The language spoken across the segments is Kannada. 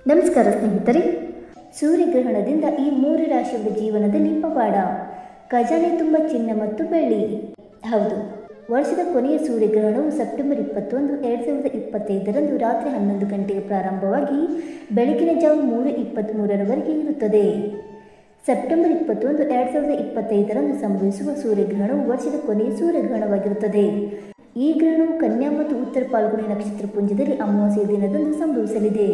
ನಮಸ್ಕಾರ ಸ್ನೇಹಿತರೆ, ಸೂರ್ಯಗ್ರಹಣದಿಂದ ಈ 3 ರಾಶಿಯವರ ಜೀವನದಲ್ಲಿ ಪವಾಡ. ಖಜಾನೆ ತುಂಬ ಚಿನ್ನ ಮತ್ತು ಬೆಳ್ಳಿ. ಹೌದು, ವರ್ಷದ ಕೊನೆಯ ಸೂರ್ಯಗ್ರಹಣವು ಸೆಪ್ಟೆಂಬರ್ 21, 2025ರಂದು ರಾತ್ರಿ 11 ಗಂಟೆಗೆ ಪ್ರಾರಂಭವಾಗಿ ಬೆಳಗಿನ ಜಾವ 3:23ರವರೆಗೆ ಇರುತ್ತದೆ. ಸೆಪ್ಟೆಂಬರ್ 21, 2025ರಂದು ಸಂಭವಿಸುವ ಸೂರ್ಯಗ್ರಹಣವು ವರ್ಷದ ಕೊನೆಯ ಸೂರ್ಯಗ್ರಹಣವಾಗಿರುತ್ತದೆ. ಈ ಗ್ರಹಣವು ಕನ್ಯಾ ಮತ್ತು ಉತ್ತರ ಫಾಲ್ಗುಣಿ ನಕ್ಷತ್ರ ಪುಂಜದಲ್ಲಿ ಅಮಾವಾಸ್ಯೆಯ ದಿನದಂದು ಸಂಭವಿಸಲಿದೆ.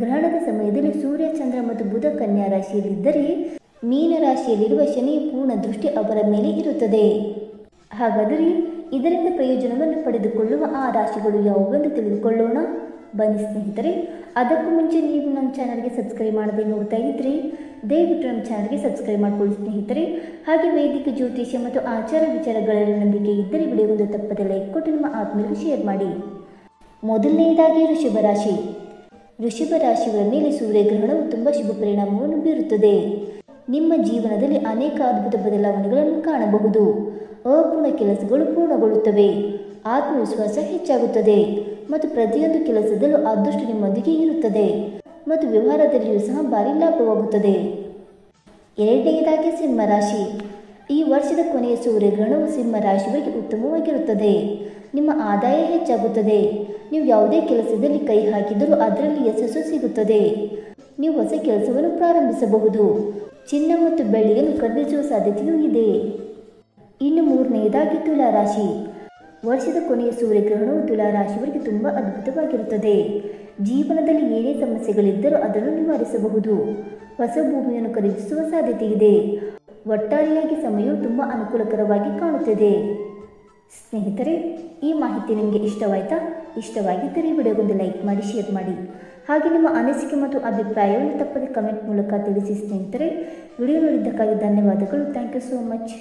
ಗ್ರಹಣದ ಸಮಯದಲ್ಲಿ ಸೂರ್ಯ, ಚಂದ್ರ ಮತ್ತು ಬುಧ ಕನ್ಯಾ ರಾಶಿಯಲ್ಲಿದ್ದರೆ, ಮೀನ ರಾಶಿಯಲ್ಲಿರುವ ಶನಿಯ ಪೂರ್ಣ ದೃಷ್ಟಿ ಅವರ ಮೇಲೆ ಇರುತ್ತದೆ. ಹಾಗಾದರೆ ಇದರಿಂದ ಪ್ರಯೋಜನವನ್ನು ಪಡೆದುಕೊಳ್ಳುವ ಆ ರಾಶಿಗಳು ಯಾವುವೆಂದು ತಿಳಿದುಕೊಳ್ಳೋಣ. ಬನ್ನಿ ಸ್ನೇಹಿತರೆ, ಅದಕ್ಕೂ ಮುಂಚೆ ನೀವು ನಮ್ಮ ಚಾನಲ್ಗೆ ಸಬ್ಸ್ಕ್ರೈಬ್ ಮಾಡದೆ ನೋಡ್ತಾ ಇದ್ದರೆ ದಯವಿಟ್ಟು ನಮ್ಮ ಚಾನಲ್ಗೆ ಸಬ್ಸ್ಕ್ರೈಬ್ ಮಾಡಿಕೊಳ್ಳಿ ಸ್ನೇಹಿತರೆ. ಹಾಗೆ ವೈದಿಕ ಜ್ಯೋತಿಷ್ಯ ಮತ್ತು ಆಚಾರ ವಿಚಾರಗಳಲ್ಲಿ ನಂಬಿಕೆ ಇದ್ದರೆ ವಿಡಿಯೋಗೊಂದು ತಪ್ಪದೆ ಲೈಕ್ ಕೊಟ್ಟು ನಿಮ್ಮ ಆತ್ಮೀಯರಿಗೆ ಶೇರ್ ಮಾಡಿ. ಮೊದಲನೆಯದಾಗಿ ಋಷಭ ರಾಶಿ. ಋಷಭ ರಾಶಿಯವರ ಮೇಲೆ ಸೂರ್ಯಗ್ರಹಣವು ತುಂಬ ಶುಭ ಪರಿಣಾಮವನ್ನು ಬೀರುತ್ತದೆ. ನಿಮ್ಮ ಜೀವನದಲ್ಲಿ ಅನೇಕ ಅದ್ಭುತ ಬದಲಾವಣೆಗಳನ್ನು ಕಾಣಬಹುದು. ಅಪೂರ್ಣ ಕೆಲಸಗಳು ಪೂರ್ಣಗೊಳ್ಳುತ್ತವೆ, ಆತ್ಮವಿಶ್ವಾಸ ಹೆಚ್ಚಾಗುತ್ತದೆ ಮತ್ತು ಪ್ರತಿಯೊಂದು ಕೆಲಸದಲ್ಲೂ ಅದೃಷ್ಟ ನಿಮ್ಮೊಂದಿಗೆ ಇರುತ್ತದೆ ಮತ್ತು ವ್ಯವಹಾರದಲ್ಲಿಯೂ ಸಹ ಭಾರಿ ಲಾಭವಾಗುತ್ತದೆ. ಎರಡನೆಯದಾಗಿ ಸಿಂಹ ರಾಶಿ. ಈ ವರ್ಷದ ಕೊನೆಯ ಸೂರ್ಯಗ್ರಹಣವು ಸಿಂಹ ರಾಶಿಯವರಿಗೆ ಉತ್ತಮವಾಗಿರುತ್ತದೆ. ನಿಮ್ಮ ಆದಾಯ ಹೆಚ್ಚಾಗುತ್ತದೆ. ನೀವು ಯಾವುದೇ ಕೆಲಸದಲ್ಲಿ ಕೈ ಹಾಕಿದರೂ ಅದರಲ್ಲಿ ಯಶಸ್ಸು ಸಿಗುತ್ತದೆ. ನೀವು ಹೊಸ ಕೆಲಸವನ್ನು ಪ್ರಾರಂಭಿಸಬಹುದು. ಚಿನ್ನ ಮತ್ತು ಬೆಳ್ಳಿಯನ್ನು ಖರೀದಿಸುವ ಸಾಧ್ಯತೆಯೂ ಇದೆ. ಇನ್ನು ಮೂರನೆಯದಾಗಿ ತುಲಾ ರಾಶಿ. ವರ್ಷದ ಕೊನೆಯ ಸೂರ್ಯಗ್ರಹಣವು ತುಲಾ ರಾಶಿಯವರಿಗೆ ತುಂಬ ಅದ್ಭುತವಾಗಿರುತ್ತದೆ. ಜೀವನದಲ್ಲಿ ಏನೇ ಸಮಸ್ಯೆಗಳಿದ್ದರೂ ಅದನ್ನು ನಿವಾರಿಸಬಹುದು. ಹೊಸ ಭೂಮಿಯನ್ನು ಖರೀದಿಸುವ ಸಾಧ್ಯತೆ ಇದೆ. ಒಟ್ಟಾರೆಯಾಗಿ ಸಮಯವು ತುಂಬ ಅನುಕೂಲಕರವಾಗಿ ಕಾಣುತ್ತದೆ. ಸ್ನೇಹಿತರೆ, ಈ ಮಾಹಿತಿ ನಿಮಗೆ ಇಷ್ಟವಾಯಿತಾ? ಇಷ್ಟವಾಗಿದ್ದರೆ ವಿಡಿಯೋಗೊಂದು ಲೈಕ್ ಮಾಡಿ, ಶೇರ್ ಮಾಡಿ. ಹಾಗೆ ನಿಮ್ಮ ಅನಿಸಿಕೆ ಮತ್ತು ಅಭಿಪ್ರಾಯವನ್ನು ತಪ್ಪದೆ ಕಮೆಂಟ್ ಮೂಲಕ ತಿಳಿಸಿ ಸ್ನೇಹಿತರೆ. ವಿಡಿಯೋ ನೋಡಿದ್ದಕ್ಕಾಗಿ ಧನ್ಯವಾದಗಳು. Thank you so much.